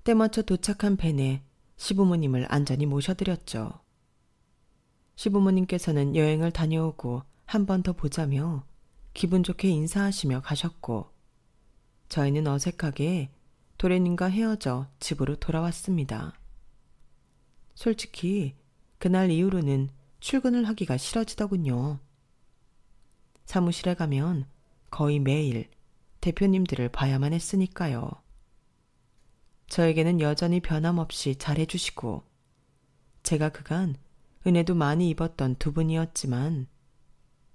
때맞춰 도착한 벤에 시부모님을 안전히 모셔드렸죠. 시부모님께서는 여행을 다녀오고 한 번 더 보자며 기분 좋게 인사하시며 가셨고 저희는 어색하게 도련님과 헤어져 집으로 돌아왔습니다. 솔직히 그날 이후로는 출근을 하기가 싫어지더군요. 사무실에 가면 거의 매일 대표님들을 봐야만 했으니까요. 저에게는 여전히 변함없이 잘해주시고 제가 그간 은혜도 많이 입었던 두 분이었지만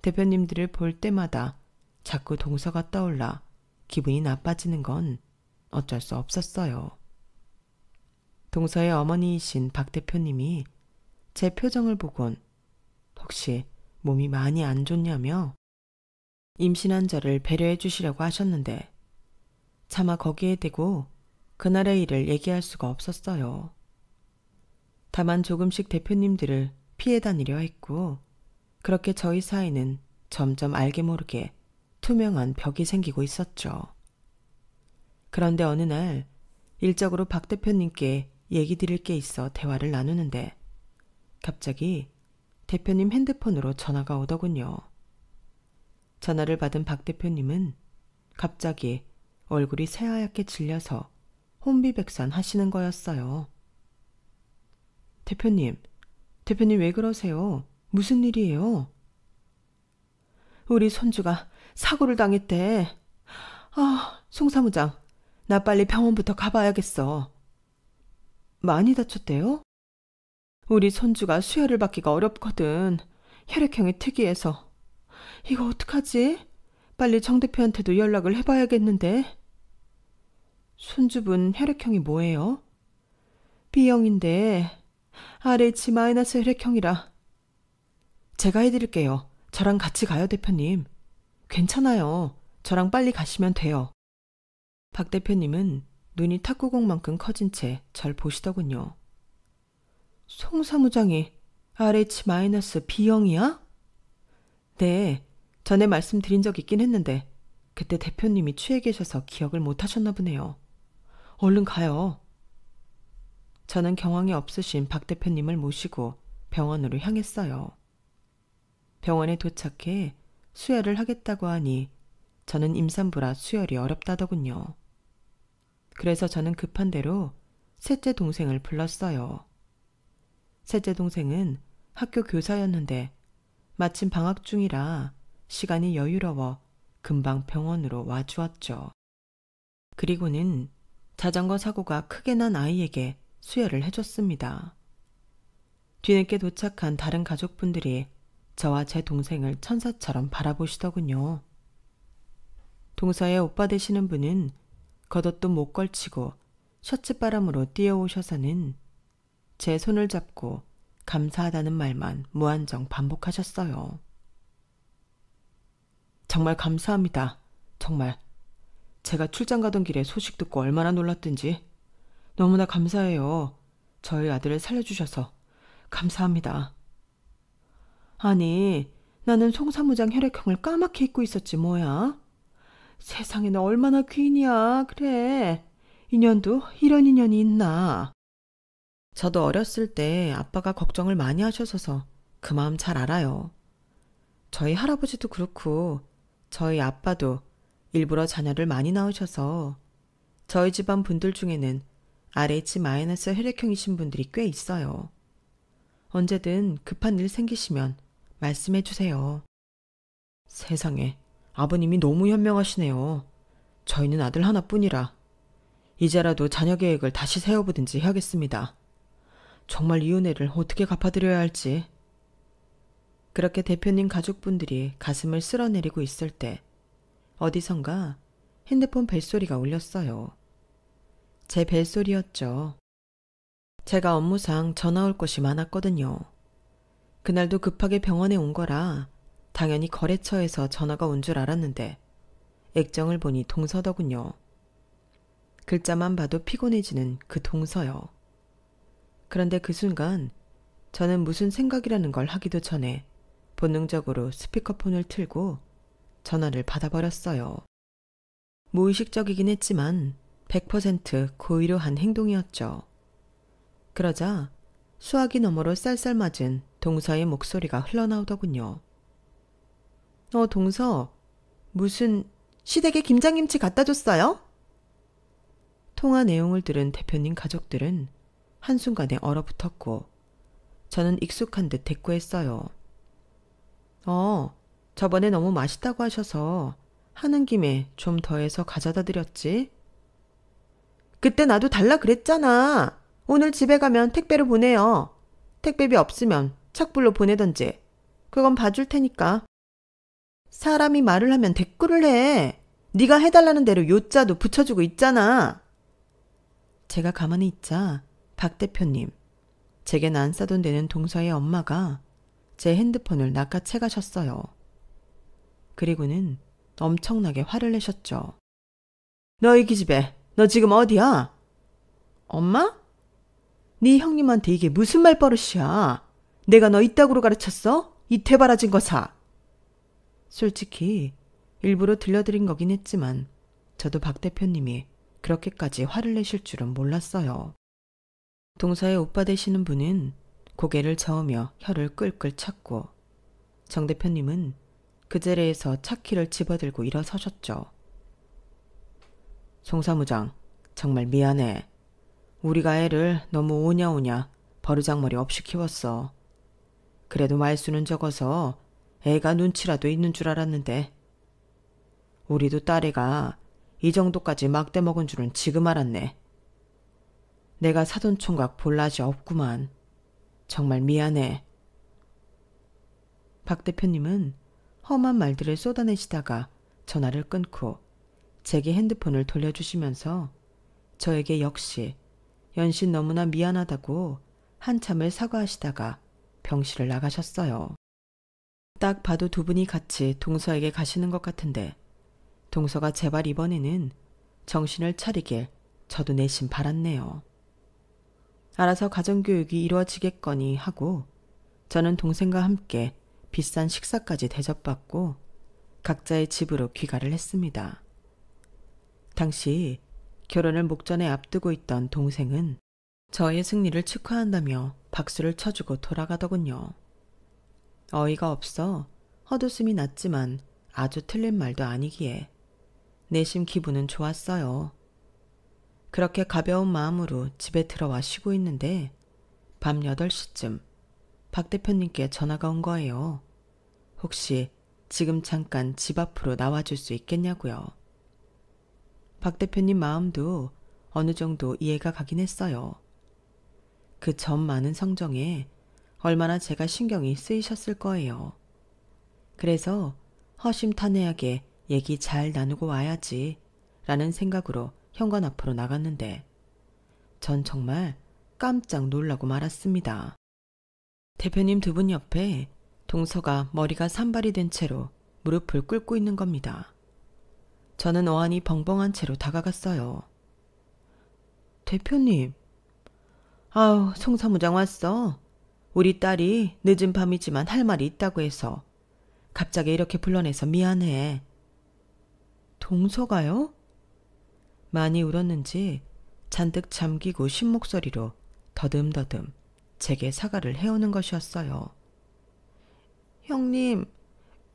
대표님들을 볼 때마다 자꾸 동서가 떠올라 기분이 나빠지는 건 어쩔 수 없었어요. 동서의 어머니이신 박 대표님이 제 표정을 보곤 혹시 몸이 많이 안 좋냐며 임신한 저를 배려해 주시려고 하셨는데 차마 거기에 대고 그날의 일을 얘기할 수가 없었어요. 다만 조금씩 대표님들을 피해 다니려 했고 그렇게 저희 사이는 점점 알게 모르게 투명한 벽이 생기고 있었죠. 그런데 어느 날 일적으로 박 대표님께 얘기 드릴 게 있어 대화를 나누는데 갑자기 대표님 핸드폰으로 전화가 오더군요. 전화를 받은 박 대표님은 갑자기 얼굴이 새하얗게 질려서 혼비백산 하시는 거였어요. 대표님 왜 그러세요? 무슨 일이에요? 우리 손주가 사고를 당했대. 송 사무장, 나 빨리 병원부터 가봐야겠어. 많이 다쳤대요? 우리 손주가 수혈을 받기가 어렵거든. 혈액형이 특이해서. 이거 어떡하지? 빨리 정 대표한테도 연락을 해봐야겠는데. 손주분 혈액형이 뭐예요? B형인데 RH- 혈액형이라. 제가 해드릴게요. 저랑 같이 가요, 대표님. 괜찮아요. 저랑 빨리 가시면 돼요. 박 대표님은 눈이 탁구공만큼 커진 채 절 보시더군요. 송 사무장이 RH- B형이야? 네, 전에 말씀드린 적 있긴 했는데 그때 대표님이 취해 계셔서 기억을 못 하셨나 보네요. 얼른 가요. 저는 경황이 없으신 박 대표님을 모시고 병원으로 향했어요. 병원에 도착해 수혈을 하겠다고 하니 저는 임산부라 수혈이 어렵다더군요. 그래서 저는 급한 대로 셋째 동생을 불렀어요. 셋째 동생은 학교 교사였는데 마침 방학 중이라 시간이 여유로워 금방 병원으로 와주었죠. 그리고는 자전거 사고가 크게 난 아이에게 수혈을 해줬습니다. 뒤늦게 도착한 다른 가족분들이 저와 제 동생을 천사처럼 바라보시더군요. 동서의 오빠 되시는 분은 겉옷도 못 걸치고 셔츠바람으로 뛰어오셔서는 제 손을 잡고 감사하다는 말만 무한정 반복하셨어요. 정말 감사합니다. 정말. 제가 출장 가던 길에 소식 듣고 얼마나 놀랐든지. 너무나 감사해요. 저희 아들을 살려주셔서 감사합니다. 아니, 나는 송 사무장 혈액형을 까맣게 잊고 있었지 뭐야. 세상에는 얼마나 귀인이야. 그래. 인연도 이런 인연이 있나. 저도 어렸을 때 아빠가 걱정을 많이 하셔서 그 마음 잘 알아요. 저희 할아버지도 그렇고 저희 아빠도 일부러 자녀를 많이 낳으셔서 저희 집안 분들 중에는 RH- 혈액형이신 분들이 꽤 있어요. 언제든 급한 일 생기시면 말씀해 주세요. 세상에, 아버님이 너무 현명하시네요. 저희는 아들 하나뿐이라 이제라도 자녀 계획을 다시 세워보든지 해야겠습니다. 정말 이 은혜를 어떻게 갚아드려야 할지. 그렇게 대표님 가족분들이 가슴을 쓸어내리고 있을 때 어디선가 핸드폰 벨소리가 울렸어요. 제 벨소리였죠. 제가 업무상 전화 올 곳이 많았거든요. 그날도 급하게 병원에 온 거라 당연히 거래처에서 전화가 온 줄 알았는데 액정을 보니 동서더군요. 글자만 봐도 피곤해지는 그 동서요. 그런데 그 순간 저는 무슨 생각이라는 걸 하기도 전에 본능적으로 스피커폰을 틀고 전화를 받아버렸어요. 무의식적이긴 했지만 100% 고의로 한 행동이었죠. 그러자 수화기 너머로 쌀쌀맞은 동서의 목소리가 흘러나오더군요. 동서, 무슨 시댁에 김장김치 갖다 줬어요? 통화 내용을 들은 대표님 가족들은 한순간에 얼어붙었고 저는 익숙한 듯 대꾸했어요. 저번에 너무 맛있다고 하셔서 하는 김에 좀 더해서 가져다 드렸지. 그때 나도 달라 그랬잖아. 오늘 집에 가면 택배로 보내요. 택배비 없으면 착불로 보내던지. 그건 봐줄 테니까. 사람이 말을 하면 대꾸를 해. 네가 해달라는 대로 요자도 붙여주고 있잖아. 제가 가만히 있자 박 대표님, 제겐 안 싸돈 되는 동서의 엄마가 제 핸드폰을 낚아채 가셨어요. 그리고는 엄청나게 화를 내셨죠. 너희 기집애, 너 지금 어디야? 엄마? 네 형님한테 이게 무슨 말버릇이야? 내가 너 이따구로 가르쳤어? 이 퇴바라진 거사. 솔직히 일부러 들려드린 거긴 했지만 저도 박 대표님이 그렇게까지 화를 내실 줄은 몰랐어요. 동서의 오빠 되시는 분은 고개를 저으며 혀를 끌끌 찼고 정 대표님은 그 자리에서 차키를 집어들고 일어서셨죠. 송 사무장, 정말 미안해. 우리가 애를 너무 오냐오냐 버르장머리 없이 키웠어. 그래도 말수는 적어서 애가 눈치라도 있는 줄 알았는데 우리도 딸애가 이 정도까지 막대 먹은 줄은 지금 알았네. 내가 사돈 총각 볼 낯이 없구만. 정말 미안해. 박 대표님은 험한 말들을 쏟아내시다가 전화를 끊고 제게 핸드폰을 돌려주시면서 저에게 역시 연신 너무나 미안하다고 한참을 사과하시다가 병실을 나가셨어요. 딱 봐도 두 분이 같이 동서에게 가시는 것 같은데 동서가 제발 이번에는 정신을 차리길 저도 내심 바랐네요. 알아서 가정교육이 이루어지겠거니 하고 저는 동생과 함께 비싼 식사까지 대접받고 각자의 집으로 귀가를 했습니다. 당시 결혼을 목전에 앞두고 있던 동생은 저의 승리를 축하한다며 박수를 쳐주고 돌아가더군요. 어이가 없어 헛웃음이 났지만 아주 틀린 말도 아니기에 내심 기분은 좋았어요. 그렇게 가벼운 마음으로 집에 들어와 쉬고 있는데 밤 8시쯤 박 대표님께 전화가 온 거예요. 혹시 지금 잠깐 집 앞으로 나와줄 수 있겠냐고요. 박 대표님 마음도 어느 정도 이해가 가긴 했어요. 그 점 많은 성정에 얼마나 제가 신경이 쓰이셨을 거예요. 그래서 허심탄회하게 얘기 잘 나누고 와야지 라는 생각으로 현관 앞으로 나갔는데 전 정말 깜짝 놀라고 말았습니다. 대표님 두 분 옆에 동서가 머리가 산발이 된 채로 무릎을 꿇고 있는 겁니다. 저는 어안이 벙벙한 채로 다가갔어요. 대표님. 아우, 송 사무장 왔어. 우리 딸이 늦은 밤이지만 할 말이 있다고 해서 갑자기 이렇게 불러내서 미안해. 동서가요? 많이 울었는지 잔뜩 잠기고 쉰 목소리로 더듬더듬 제게 사과를 해오는 것이었어요. 형님,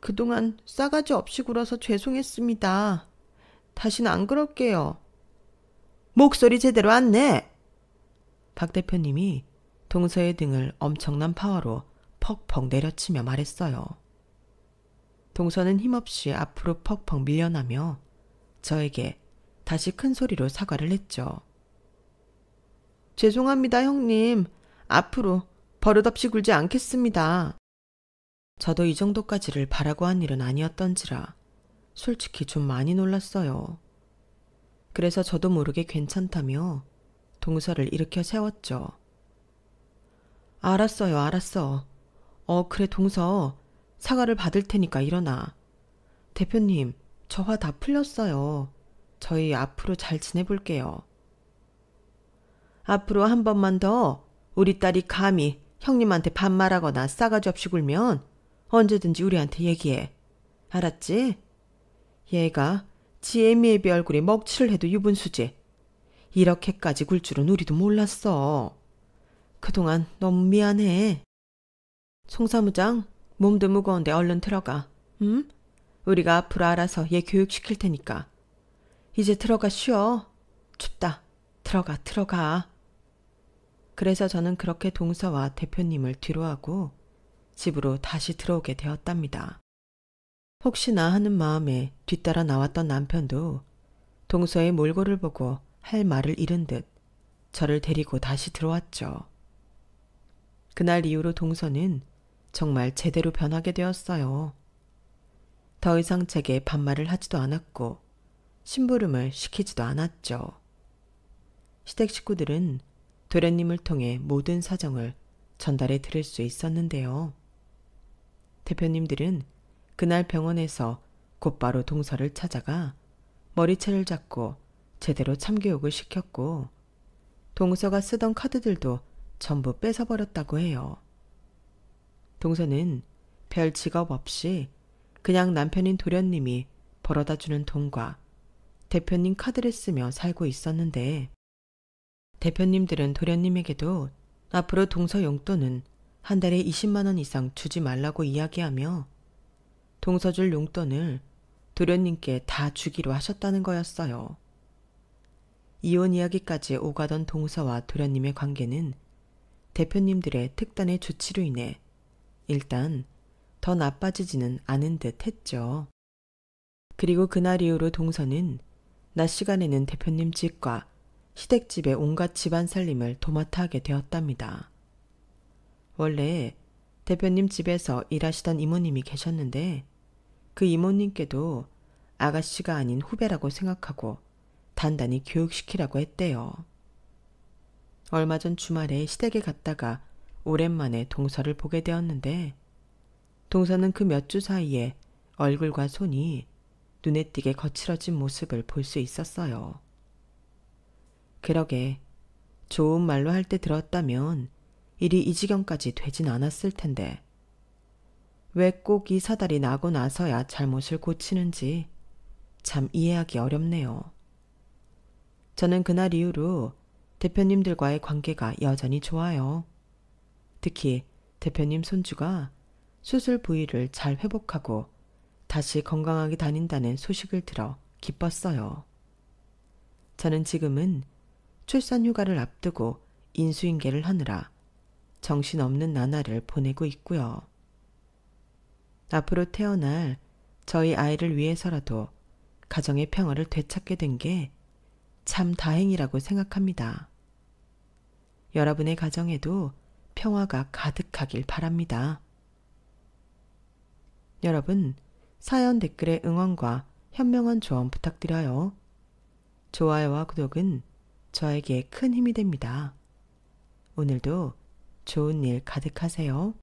그동안 싸가지 없이 굴어서 죄송했습니다. 다시는 안 그럴게요. 목소리 제대로 안 내! 박 대표님이 동서의 등을 엄청난 파워로 퍽퍽 내려치며 말했어요. 동서는 힘없이 앞으로 퍽퍽 밀려나며 저에게 다시 큰 소리로 사과를 했죠. 죄송합니다, 형님. 앞으로 버릇없이 굴지 않겠습니다. 저도 이 정도까지를 바라고 한 일은 아니었던지라 솔직히 좀 많이 놀랐어요. 그래서 저도 모르게 괜찮다며 동서를 일으켜 세웠죠. 알았어요, 알았어. 그래, 동서. 사과를 받을 테니까 일어나. 대표님, 저 화 다 풀렸어요. 저희 앞으로 잘 지내볼게요. 앞으로 한 번만 더 우리 딸이 감히 형님한테 반말하거나 싸가지 없이 굴면 언제든지 우리한테 얘기해. 알았지? 얘가 지 애미애비 얼굴에 먹칠을 해도 유분수지. 이렇게까지 굴 줄은 우리도 몰랐어. 그동안 너무 미안해. 송 사무장, 몸도 무거운데 얼른 들어가. 응? 우리가 앞으로 알아서 얘 교육시킬 테니까. 이제 들어가 쉬어. 춥다. 들어가. 그래서 저는 그렇게 동서와 대표님을 뒤로하고 집으로 다시 들어오게 되었답니다. 혹시나 하는 마음에 뒤따라 나왔던 남편도 동서의 몰골을 보고 할 말을 잃은 듯 저를 데리고 다시 들어왔죠. 그날 이후로 동서는 정말 제대로 변하게 되었어요. 더 이상 제게 반말을 하지도 않았고 심부름을 시키지도 않았죠. 시댁 식구들은 도련님을 통해 모든 사정을 전달해 드릴 수 있었는데요. 대표님들은 그날 병원에서 곧바로 동서를 찾아가 머리채를 잡고 제대로 참교육을 시켰고 동서가 쓰던 카드들도 전부 뺏어버렸다고 해요. 동서는 별 직업 없이 그냥 남편인 도련님이 벌어다주는 돈과 대표님 카드를 쓰며 살고 있었는데 대표님들은 도련님에게도 앞으로 동서 용돈은 한 달에 20만 원 이상 주지 말라고 이야기하며 동서 줄 용돈을 도련님께 다 주기로 하셨다는 거였어요. 이혼 이야기까지 오가던 동서와 도련님의 관계는 대표님들의 특단의 조치로 인해 일단 더 나빠지지는 않은 듯 했죠. 그리고 그날 이후로 동서는 낮 시간에는 대표님 집과 시댁집의 온갖 집안 살림을 도맡아 하게 되었답니다. 원래 대표님 집에서 일하시던 이모님이 계셨는데 그 이모님께도 아가씨가 아닌 후배라고 생각하고 단단히 교육시키라고 했대요. 얼마 전 주말에 시댁에 갔다가 오랜만에 동서를 보게 되었는데 동서는 그 몇 주 사이에 얼굴과 손이 눈에 띄게 거칠어진 모습을 볼 수 있었어요. 그러게 좋은 말로 할 때 들었다면 일이 이 지경까지 되진 않았을 텐데 왜 꼭 이 사달이 나고 나서야 잘못을 고치는지 참 이해하기 어렵네요. 저는 그날 이후로 대표님들과의 관계가 여전히 좋아요. 특히 대표님 손주가 수술 부위를 잘 회복하고 다시 건강하게 다닌다는 소식을 들어 기뻤어요. 저는 지금은 출산 휴가를 앞두고 인수인계를 하느라 정신없는 나날을 보내고 있고요. 앞으로 태어날 저희 아이를 위해서라도 가정의 평화를 되찾게 된 게 참 다행이라고 생각합니다. 여러분의 가정에도 평화가 가득하길 바랍니다. 여러분, 사연 댓글에 응원과 현명한 조언 부탁드려요. 좋아요와 구독은 저에게 큰 힘이 됩니다. 오늘도 좋은 일 가득하세요.